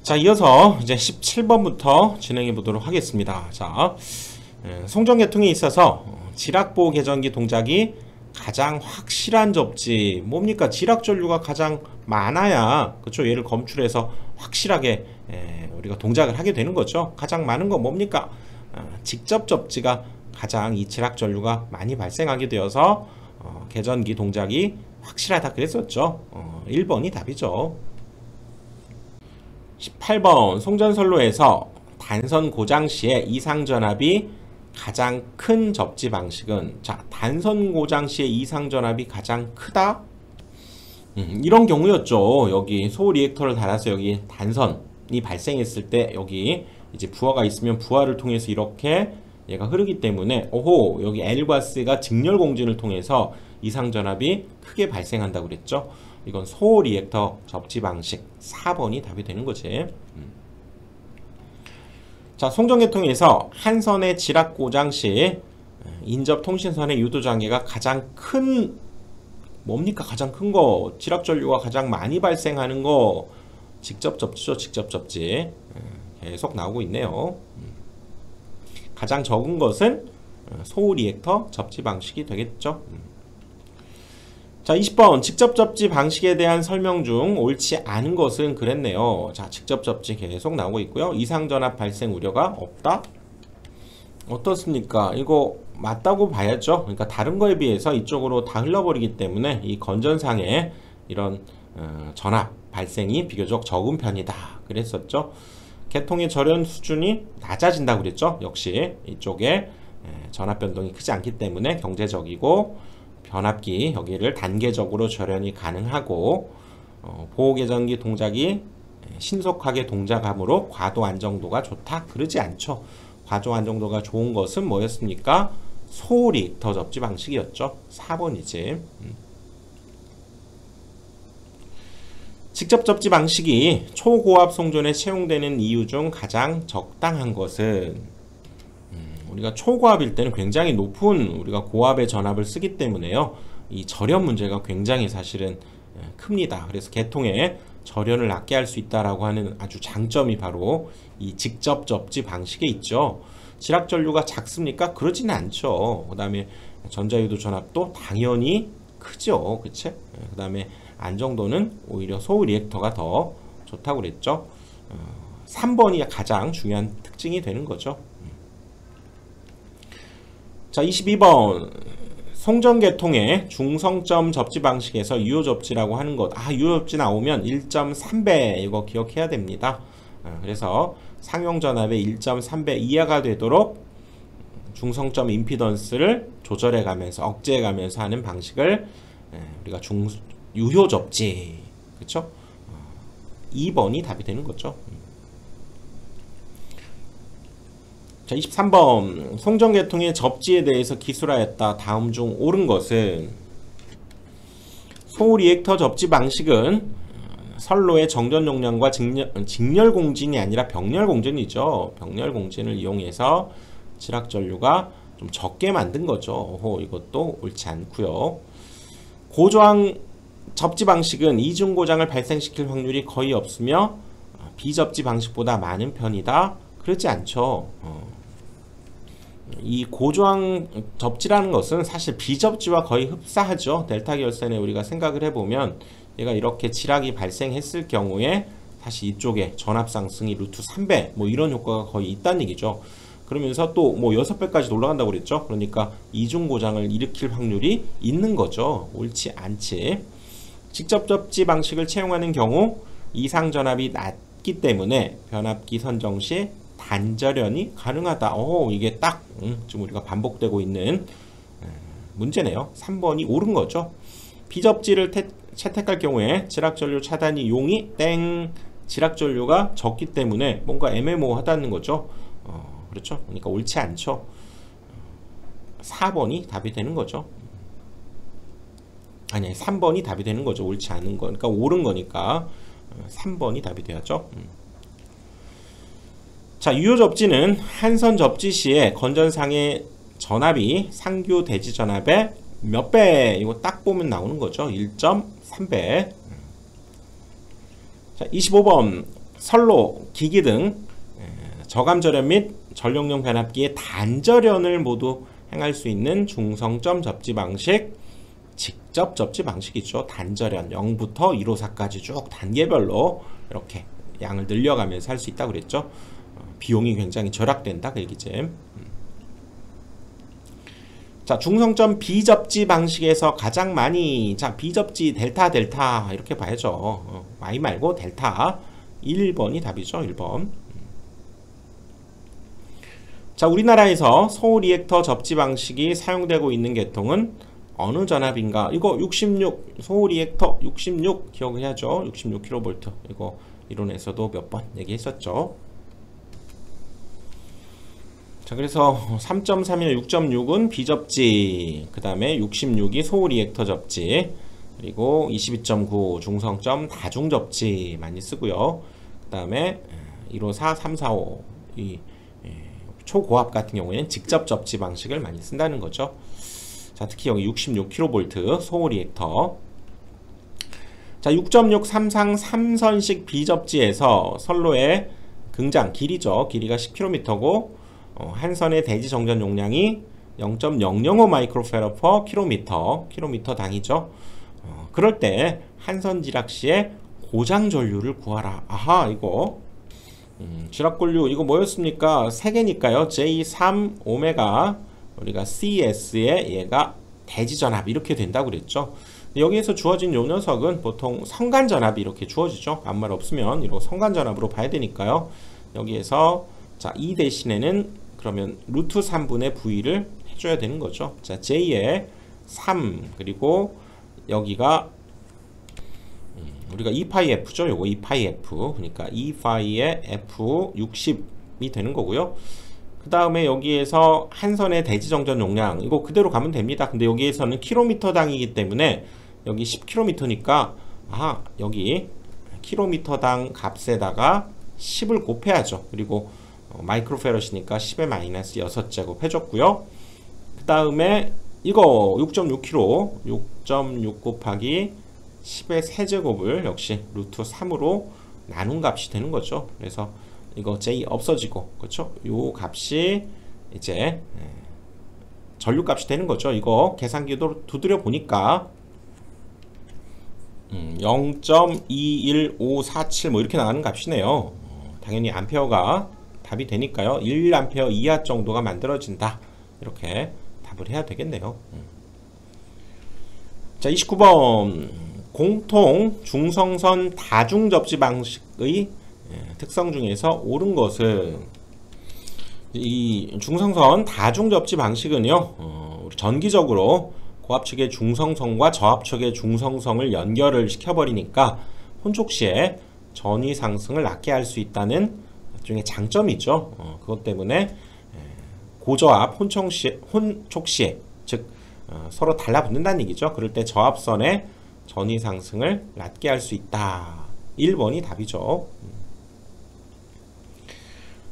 자, 이어서 이제 17번부터 진행해 보도록 하겠습니다. 자, 송전계통에 있어서 지락보호 계전기 동작이 가장 확실한 접지, 뭡니까? 지락 전류가 가장 많아야, 그렇죠? 얘를 검출해서 확실하게 우리가 동작을 하게 되는 거죠. 가장 많은 건 뭡니까? 직접 접지가 가장 이 지락 전류가 많이 발생하게 되어서 계전기 동작이 확실하다 그랬었죠. 1번이 답이죠. 18번 송전선로에서 단선 고장 시에 이상전압이 가장 큰 접지 방식은, 자, 단선 고장 시에 이상전압이 가장 크다? 이런 경우였죠. 여기 소호 리액터를 달아서 여기 단선이 발생했을 때 여기 이제 부하가 있으면 부하를 통해서 이렇게 얘가 흐르기 때문에, 오호, 여기 L과 C가 직렬 공진을 통해서 이상전압이 크게 발생한다고 그랬죠. 이건 소호 리액터 접지 방식 4번이 답이 되는 거지. 자, 송전계통에서 한 선의 지락 고장 시 인접 통신선의 유도 장애가 가장 큰, 뭡니까? 가장 큰 거, 지락 전류가 가장 많이 발생하는 거, 직접 접지죠. 직접 접지. 계속 나오고 있네요. 가장 적은 것은 소호 리액터 접지 방식이 되겠죠. 자, 20번 직접 접지 방식에 대한 설명 중 옳지 않은 것은 그랬네요. 자, 직접 접지 계속 나오고 있고요. 이상전압 발생 우려가 없다? 어떻습니까? 이거 맞다고 봐야죠. 그러니까 다른 거에 비해서 이쪽으로 다 흘러버리기 때문에 이 건전상에 이런 전압 발생이 비교적 적은 편이다 그랬었죠. 계통의 절연 수준이 낮아진다고 그랬죠. 역시 이쪽에 전압 변동이 크지 않기 때문에 경제적이고, 변압기 여기를 단계적으로 절연이 가능하고, 보호계전기 동작이 신속하게 동작하므로 과도 안정도가 좋다? 그러지 않죠. 과도 안정도가 좋은 것은 뭐였습니까? 소호 리액터 접지 방식이었죠. 4번이지. 직접 접지 방식이 초고압 송전에 채용되는 이유 중 가장 적당한 것은, 우리가 초고압일 때는 굉장히 높은 우리가 고압의 전압을 쓰기 때문에요. 이 절연 문제가 굉장히 사실은 큽니다. 그래서 계통에 절연을 낮게 할 수 있다라고 하는 아주 장점이 바로 이 직접 접지 방식에 있죠. 지락 전류가 작습니까? 그러지는 않죠. 그 다음에 전자유도 전압도 당연히 크죠. 그치? 그 다음에 안정도는 오히려 소호 리액터가 더 좋다고 그랬죠. 3번이 가장 중요한 특징이 되는 거죠. 자, 22번 송전계통의 중성점 접지 방식에서 유효 접지라고 하는 것, 유효 접지 나오면 1.3배 이거 기억해야 됩니다. 그래서 상용 전압의 1.3배 이하가 되도록 중성점 임피던스를 조절해 가면서, 억제해 가면서 하는 방식을 우리가 유효 접지, 그쵸? 2번이 답이 되는 거죠. 자, 23번 송전계통의 접지에 대해서 기술하였다. 다음 중 옳은 것은, 소호 리액터 접지 방식은 선로의 정전 용량과 직렬 공진이 아니라 병렬 공진이죠. 병렬 공진을 이용해서 지락 전류가 좀 적게 만든 거죠. 이것도 옳지 않고요. 고저항 접지 방식은 이중 고장을 발생시킬 확률이 거의 없으며 비접지 방식보다 많은 편이다. 그렇지 않죠. 이 고저항 접지라는 것은 사실 비접지와 거의 흡사하죠. 델타 결선에 우리가 생각을 해보면 얘가 이렇게 지락이 발생했을 경우에 사실 이쪽에 전압 상승이 루트 3배 뭐 이런 효과가 거의 있다는 얘기죠. 그러면서 또 뭐 6배까지 올라간다고 그랬죠. 그러니까 이중 고장을 일으킬 확률이 있는 거죠. 옳지 않지. 직접 접지 방식을 채용하는 경우 이상 전압이 낮기 때문에 변압기 선정 시 단절연이 가능하다. 이게 딱 지금 우리가 반복되고 있는 문제네요. 3번이 옳은 거죠. 비접지를 채택할 경우에 지락전류 차단이 용이 지락전류가 적기 때문에 뭔가 애매모호하다는 거죠. 그렇죠. 그러니까 옳지 않죠. 4번이 답이 되는 거죠. 아니, 3번이 답이 되는 거죠. 옳지 않은 거. 그러니까 옳은 거니까 3번이 답이 되었죠. 자, 유효 접지는 한선 접지 시에 건전상의 전압이 상규 대지 전압의 몇 배? 이거 딱 보면 나오는 거죠. 1.3배. 자, 25번 선로, 기기 등 저감 절연 및 전력용 변압기의 단절연을 모두 행할 수 있는 중성점 접지 방식, 직접 접지 방식이죠. 단절연 0부터 1호사까지 쭉 단계별로 이렇게 양을 늘려가면서 할 수 있다고 그랬죠. 비용이 굉장히 절약된다 그 얘기지. 자, 중성점 비접지 방식에서 가장 많이, 자, 비접지 델타 이렇게 봐야죠. Y 말고 델타. 1번이 답이죠. 1번. 자, 우리나라에서 소호 리액터 접지 방식이 사용되고 있는 계통은 어느 전압인가? 이거 66 소호 리액터 66 기억해야죠. 66kV. 이거 이론에서도 몇 번 얘기했었죠. 자, 그래서 3.3이나 6.6은 비접지, 그 다음에 66이 소호 리액터 접지, 그리고 22.9 중성점 다중 접지 많이 쓰고요. 그 다음에 154, 345 이 초고압 같은 경우에는 직접 접지 방식을 많이 쓴다는 거죠. 자, 특히 여기 66kV 소호 리액터. 자, 6.6 삼상 3선식 비접지에서 선로의 긍장 길이죠. 길이가 10km고 한 선의 대지 정전 용량이 0.005 마이크로페러 퍼 킬로미터 당이죠. 그럴 때 한선 지락 시에 고장 전류를 구하라. 아하, 이거 지락 전류 이거 뭐였습니까? 3개니까요. J3 오메가 우리가 CS에 얘가 대지 전압 이렇게 된다고 그랬죠. 여기에서 주어진 요 녀석은 보통 성간 전압이 이렇게 주어지죠. 아무 말 없으면 이거 성간 전압으로 봐야 되니까요. 여기에서 자, 이 대신에는 그러면 루트 3분의 V를 해줘야 되는 거죠. 자, J에 3 그리고 여기가 우리가 2파이 F죠. 요거 2파이 F 그러니까 2파이의 F 60이 되는 거고요. 그 다음에 여기에서 한 선의 대지 정전 용량 이거 그대로 가면 됩니다. 근데 여기에서는 킬로미터당이기 때문에 여기 10km니까 아, 여기 킬로미터당 값에다가 10을 곱해야죠. 그리고 마이크로페럿이니까 10의 마이너스 6제곱 해줬고요. 그 다음에 이거 6.6kg 6.6 곱하기 10의 세제곱을 역시 루트 3으로 나눈 값이 되는 거죠. 그래서 이거 J 없어지고 그렇죠? 요 값이 이제 전류 값이 되는 거죠. 이거 계산기도 두드려 보니까 0.21547 뭐 이렇게 나가는 값이네요. 당연히 암페어가 답이 되니까요. 1A 이하 정도가 만들어진다. 이렇게 답을 해야 되겠네요. 자, 29번 공통 중성선 다중 접지 방식의 특성 중에서 옳은 것은 이 중성선 다중 접지 방식은요. 전기적으로 고압 측의 중성성과 저압 측의 중성성을 연결을 시켜버리니까 혼촉 시에 전위 상승을 낮게 할 수 있다는 중에 장점이죠. 그것 때문에 고저압 혼촉 시에 즉 서로 달라붙는다는 얘기죠. 그럴 때 저압선의 전위 상승을 낮게 할 수 있다. 1번이 답이죠.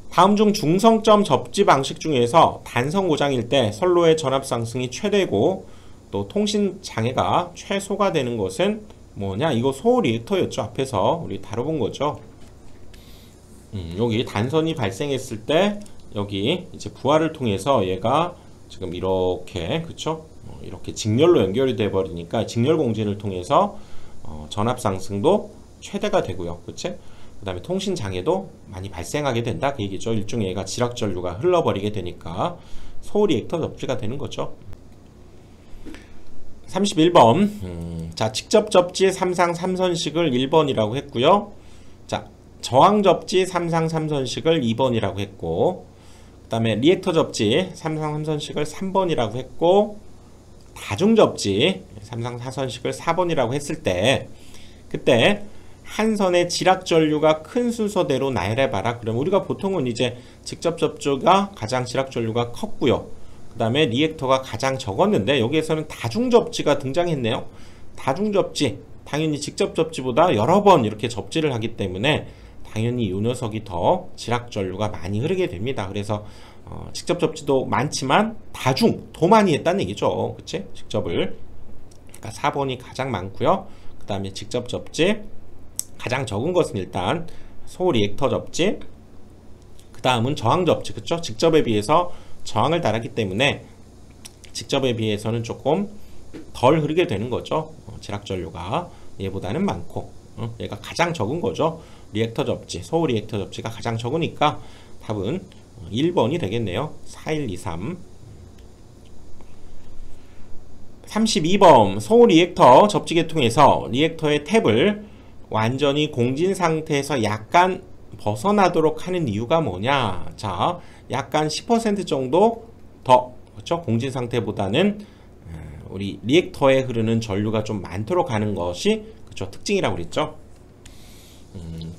다음 중 중성점 접지 방식 중에서 단선 고장일 때 선로의 전압 상승이 최대고 또 통신 장애가 최소가 되는 것은 뭐냐? 이거 소호 리액터였죠. 앞에서 우리 다뤄본 거죠. 여기 단선이 발생했을 때 여기 이제 부하를 통해서 얘가 지금 이렇게 그쵸? 이렇게 직렬로 연결이 돼 버리니까 직렬 공진을 통해서 전압 상승도 최대가 되고요. 그치? 그 다음에 통신 장애도 많이 발생하게 된다 그 얘기죠. 일종의 얘가 지락 전류가 흘러버리게 되니까 소호 리액터 접지가 되는 거죠. 31번 자, 직접 접지 3상 3선식을 1번이라고 했고요. 자, 저항 접지 3상 3선식을 2번이라고 했고 그 다음에 리액터 접지 3상 3선식을 3번이라고 했고 다중 접지 3상 4선식을 4번이라고 했을 때 그때 한 선의 지락 전류가 큰 순서대로 나열해봐라. 그럼 우리가 보통은 이제 직접 접지가 가장 지락 전류가 컸고요. 그 다음에 리액터가 가장 적었는데 여기에서는 다중 접지가 등장했네요. 다중 접지 당연히 직접 접지보다 여러 번 이렇게 접지를 하기 때문에 당연히 이 녀석이 더 지락 전류가 많이 흐르게 됩니다. 그래서 직접 접지도 많지만 다중 더 많이 했다는 얘기죠. 그치? 직접을 그러니까 4번이 가장 많고요. 그 다음에 직접 접지 가장 적은 것은 일단 소호 리액터 접지, 그 다음은 저항 접지, 그쵸? 직접에 비해서 저항을 달았기 때문에 직접에 비해서는 조금 덜 흐르게 되는 거죠. 지락 전류가 얘보다는 많고, 얘가 가장 적은 거죠. 리액터 접지, 소호 리액터 접지가 가장 적으니까 답은 1번이 되겠네요. 4123. 32번 소호 리액터 접지 계통에서 리액터의 탭을 완전히 공진 상태에서 약간 벗어나도록 하는 이유가 뭐냐? 자, 약간 10% 정도 더, 그렇죠? 공진 상태보다는 우리 리액터에 흐르는 전류가 좀 많도록 하는 것이, 그렇죠, 특징이라고 그랬죠.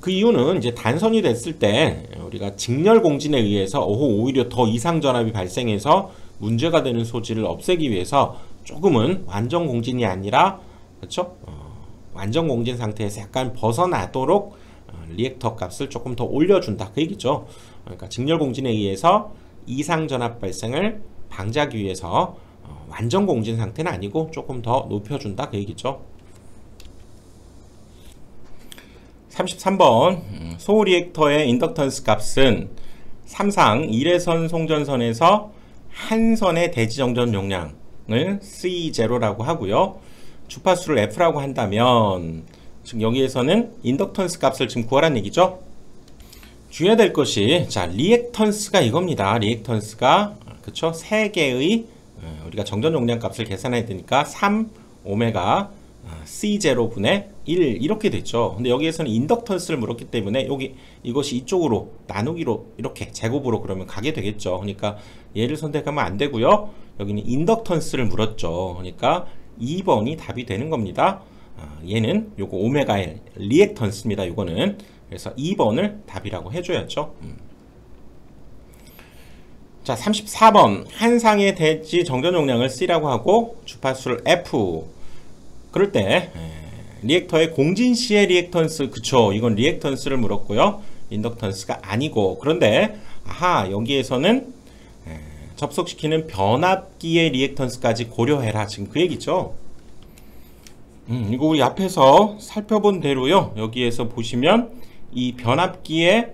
그 이유는 이제 단선이 됐을 때 우리가 직렬 공진에 의해서 오히려 더 이상 전압이 발생해서 문제가 되는 소지를 없애기 위해서 조금은 완전 공진이 아니라, 그렇죠? 완전 공진 상태에서 약간 벗어나도록 리액터 값을 조금 더 올려준다, 그 얘기죠. 그러니까 직렬 공진에 의해서 이상 전압 발생을 방지하기 위해서 완전 공진 상태는 아니고 조금 더 높여준다, 그 얘기죠. 33번 소호 리액터의 인덕턴스 값은 3상 1회선 송전선에서 한 선의 대지 정전 용량을 C0라고 하고요. 주파수를 F라고 한다면 지금 여기에서는 인덕턴스 값을 지금 구하라는 얘기죠. 주의해야 될 것이, 자, 리액턴스가 이겁니다. 리액턴스가, 그쵸? 3개의 우리가 정전 용량 값을 계산해야 되니까 3 오메가 C0분의 1 이렇게 됐죠. 근데 여기에서는 인덕턴스를 물었기 때문에 이것이 이쪽으로 나누기로 이렇게 제곱으로 그러면 가게 되겠죠. 그러니까 얘를 선택하면 안 되고요. 여기는 인덕턴스를 물었죠. 그러니까 2번이 답이 되는 겁니다. 얘는 요거 오메가 L 리액턴스입니다. 요거는. 그래서 2번을 답이라고 해줘야죠. 자, 34번 한 상의 대지 정전 용량을 C라고 하고 주파수를 F. 그럴 때 리액터의 공진 시의 리액턴스, 그쵸, 이건 리액턴스를 물었고요. 인덕턴스가 아니고, 그런데 여기에서는 접속시키는 변압기의 리액턴스까지 고려해라, 지금 그 얘기죠. 이거 우리 앞에서 살펴본 대로요. 여기에서 보시면 이 변압기의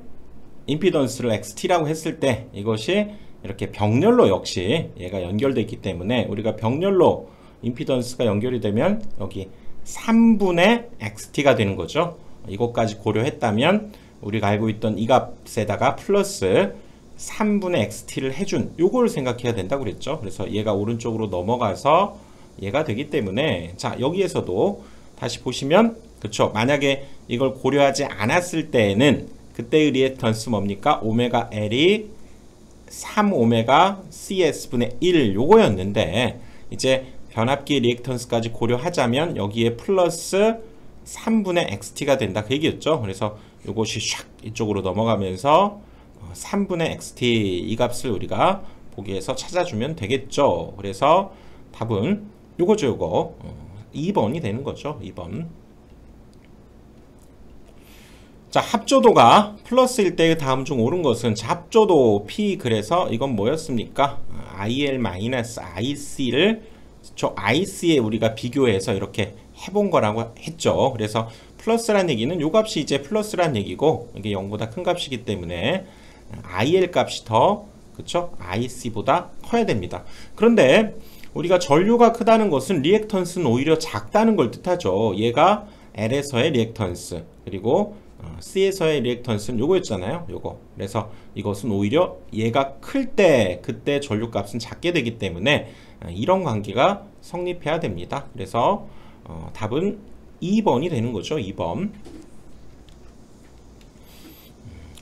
임피던스를 XT라고 했을 때 이것이 이렇게 병렬로 역시 얘가 연결되어 있기 때문에 우리가 병렬로 임피던스가 연결이 되면 여기 3분의 XT가 되는 거죠. 이것까지 고려했다면 우리가 알고 있던 이 값에다가 플러스 3분의 XT를 해준 요거를 생각해야 된다고 그랬죠. 그래서 얘가 오른쪽으로 넘어가서 얘가 되기 때문에, 자, 여기에서도 다시 보시면, 그쵸, 만약에 이걸 고려하지 않았을 때에는 그때의 리액턴스 뭡니까? 오메가 L이 3 오메가 CS분의 1 요거였는데, 이제 변압기 리액턴스까지 고려하자면 여기에 플러스 3분의 XT가 된다, 그 얘기였죠. 그래서 요것이 샥 이쪽으로 넘어가면서 3분의 XT 이 값을 우리가 보기에서 찾아주면 되겠죠. 그래서 답은 요거죠, 요거. 2번이 되는 거죠, 2번. 자, 합조도가 플러스일 때 다음 중 옳은 것은, 자, 합조도 P, 그래서 이건 뭐였습니까? IL-IC를 저 IC에 우리가 비교해서 이렇게 해본 거라고 했죠. 그래서 플러스란 얘기는 요 값이 이제 플러스란 얘기고, 이게 0보다 큰 값이기 때문에 IL 값이 더, 그쵸? IC보다 커야 됩니다. 그런데 우리가 전류가 크다는 것은 리액턴스는 오히려 작다는 걸 뜻하죠. 얘가 L에서의 리액턴스, 그리고 C에서의 리액턴스는 요거였잖아요. 요거. 그래서 이것은 오히려 얘가 클 때 그때 전류값은 작게 되기 때문에 이런 관계가 성립해야 됩니다. 그래서 답은 2번이 되는 거죠. 2번.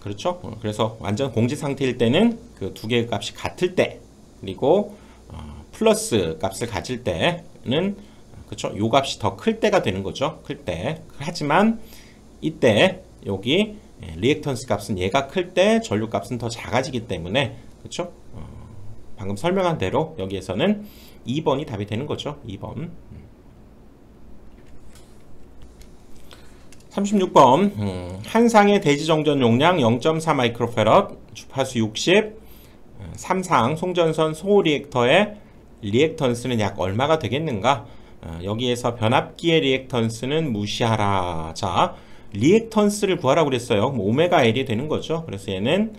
그렇죠? 그래서 완전 공지 상태일 때는 그 두 개의 값이 같을 때, 그리고 플러스 값을 가질 때는, 그렇죠? 요 값이 더 클 때가 되는 거죠. 클 때. 하지만 이때 여기 리액턴스 값은 얘가 클 때 전류 값은 더 작아지기 때문에, 그렇죠? 방금 설명한 대로 여기에서는 2번이 답이 되는 거죠. 2번. 36번 한 상의 대지 정전 용량 0.4 마이크로페럿, 주파수 60, 3상 송전선 소호 리액터의 리액턴스는 약 얼마가 되겠는가? 여기에서 변압기의 리액턴스는 무시하라. 자, 리액턴스를 구하라고 그랬어요. 뭐 오메가 L이 되는 거죠. 그래서 얘는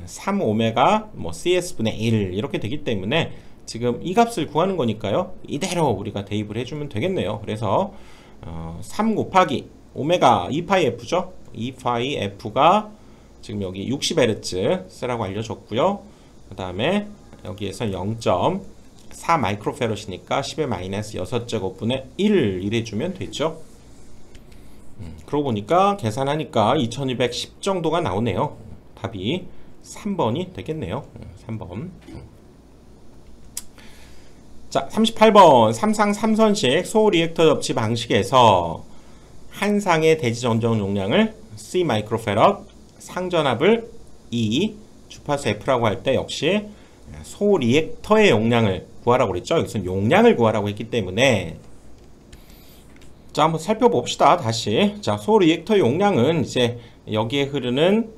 3 오메가 뭐 CS분의 1 이렇게 되기 때문에 지금 이 값을 구하는 거니까요. 이대로 우리가 대입을 해주면 되겠네요. 그래서 3 곱하기 오메가 2파이 F죠. 2파이 F가 지금 여기 60Hz 쓰라고 알려줬고요. 그 다음에 여기에서 0.4 마이크로페럿이니까 10의 마이너스 6제곱분의 1 이래주면 되죠. 그러고 보니까 계산하니까 2210 정도가 나오네요. 답이 3번이 되겠네요. 3번. 자, 38번 삼상 3선식 소리액터 접지 방식에서 한 상의 대지 전전 용량을 C 마이크로페럿, 상전압을 E, 주파수 F라고 할 때 역시 소리액터의 용량을 구하라고 그랬죠. 여기서 용량을 구하라고 했기 때문에 자, 한번 살펴봅시다. 다시. 자, 소리액터의 용량은 이제 여기에 흐르는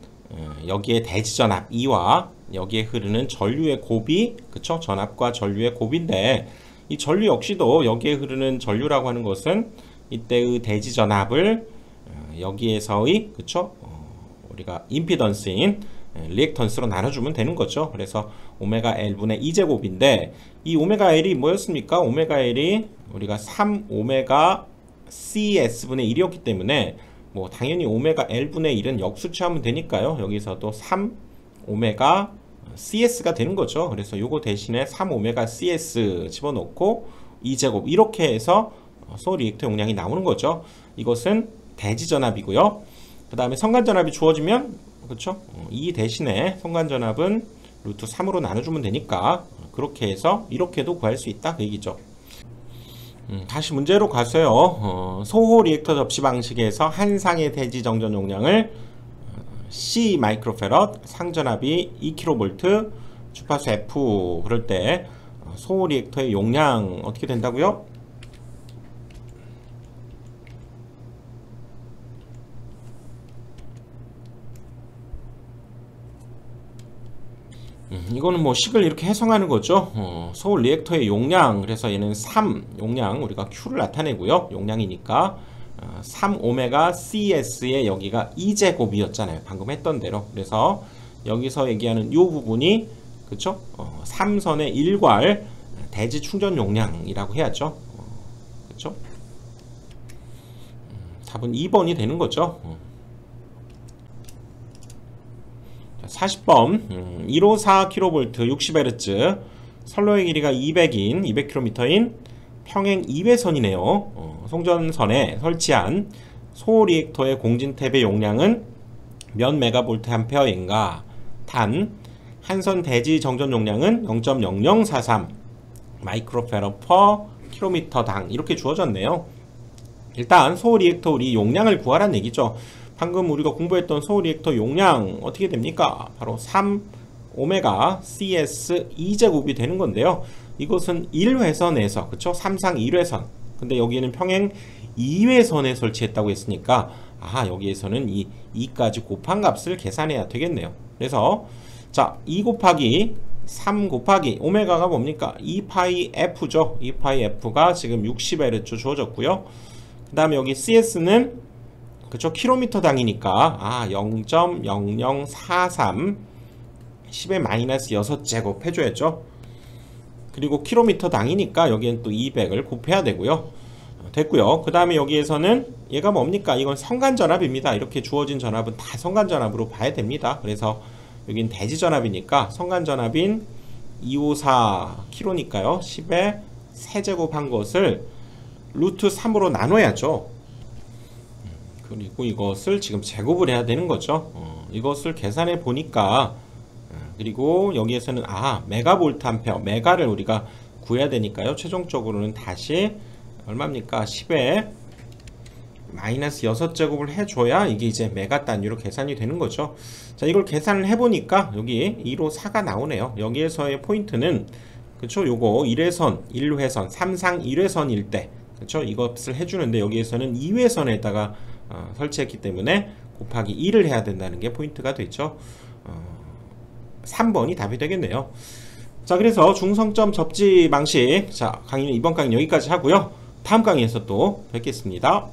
여기에 대지 전압 E와 여기에 흐르는 전류의 곱이, 그쵸? 전압과 전류의 곱인데 이 전류 역시도 여기에 흐르는 전류라고 하는 것은 이때의 대지 전압을 여기에서의, 그쵸? 우리가 임피던스인 리액턴스로 나눠주면 되는 거죠. 그래서 오메가 L분의 2제곱인데 이 오메가 L이 뭐였습니까? 오메가 L이 우리가 3 오메가 CS분의 1이었기 때문에 뭐 당연히 오메가 L분의 1은 역수치하면 되니까요. 여기서도 3 오메가 CS가 되는 거죠. 그래서 요거 대신에 3 오메가 CS 집어넣고 2제곱 이렇게 해서 소리액터 용량이 나오는 거죠. 이것은 대지전압이고요. 그 다음에 성간전압이 주어지면 그렇죠? 이 대신에 성간전압은 루트 3으로 나눠주면 되니까 그렇게 해서 이렇게도 구할 수 있다 그 얘기죠. 다시 문제로 가서요. 소호 리액터 접시 방식에서 한 상의 대지 정전 용량을 C 마이크로페럿, 상전압이 2kV, 주파수 F 그럴 때 소호 리액터의 용량 어떻게 된다고요? 이거는 뭐 식을 이렇게 해석하는 거죠. 소호 리액터의 용량, 그래서 얘는 3 용량, 우리가 Q를 나타내고요. 용량이니까 3 오메가 CS의 여기가 2제곱이었잖아요. 방금 했던 대로. 그래서 여기서 얘기하는 이 부분이 그쵸? 3선의 일괄 대지 충전 용량이라고 해야죠. 그쵸? 답은 2번이 되는 거죠. 40번 154kV 60Hz 선로의 길이가 200km인 평행 2회선이네요. 송전선에 설치한 소호 리액터의 공진 탭의 용량은 몇 메가볼트 암페어인가? 단 한선 대지 정전 용량은 0.0043 마이크로페럿 퍼 킬로미터당 이렇게 주어졌네요. 일단 소호 리액터 우리 용량을 구하라는 얘기죠. 방금 우리가 공부했던 소호 리액터 용량 어떻게 됩니까? 바로 3 오메가 CS 2제곱이 되는 건데요. 이것은 1회선에서 그쵸? 3상 1회선. 근데 여기는 평행 2회선에 설치했다고 했으니까 여기에서는 이 2까지 곱한 값을 계산해야 되겠네요. 그래서 자, 2 곱하기 3 곱하기 오메가가 뭡니까? 2파이 F죠. 2파이 F가 지금 60Hz 주어졌고요. 그 다음에 여기 CS는 그쵸? 킬로미터 당이니까 0.0043 10의 마이너스 6제곱 해줘야죠. 그리고 킬로미터 당이니까 여기엔 또 200을 곱해야 되고요. 됐고요. 그 다음에 여기에서는 얘가 뭡니까? 이건 성간전압입니다. 이렇게 주어진 전압은 다 성간전압으로 봐야 됩니다. 그래서 여긴 대지전압이니까 성간전압인 254kg니까요. 10의 세제곱 한 것을 루트 3으로 나눠야죠. 그리고 이것을 지금 제곱을 해야 되는 거죠. 이것을 계산해 보니까 그리고 여기에서는 메가볼트 암페어 메가를 우리가 구해야 되니까요. 최종적으로는 다시 얼마입니까? 10에 마이너스 6제곱을 해줘야 이게 이제 메가 단위로 계산이 되는 거죠. 자, 이걸 계산을 해보니까 여기 2로 4가 나오네요. 여기에서의 포인트는 그쵸? 요거 1회선, 1회선, 3상 1회선일 때 그쵸? 이것을 해주는데 여기에서는 2회선에다가 설치했기 때문에 곱하기 1을 해야 된다는 게 포인트가 되죠. 3번이 답이 되겠네요. 자, 그래서 중성점 접지 방식, 자, 강의는 이번 강의 여기까지 하고요. 다음 강의에서 또 뵙겠습니다.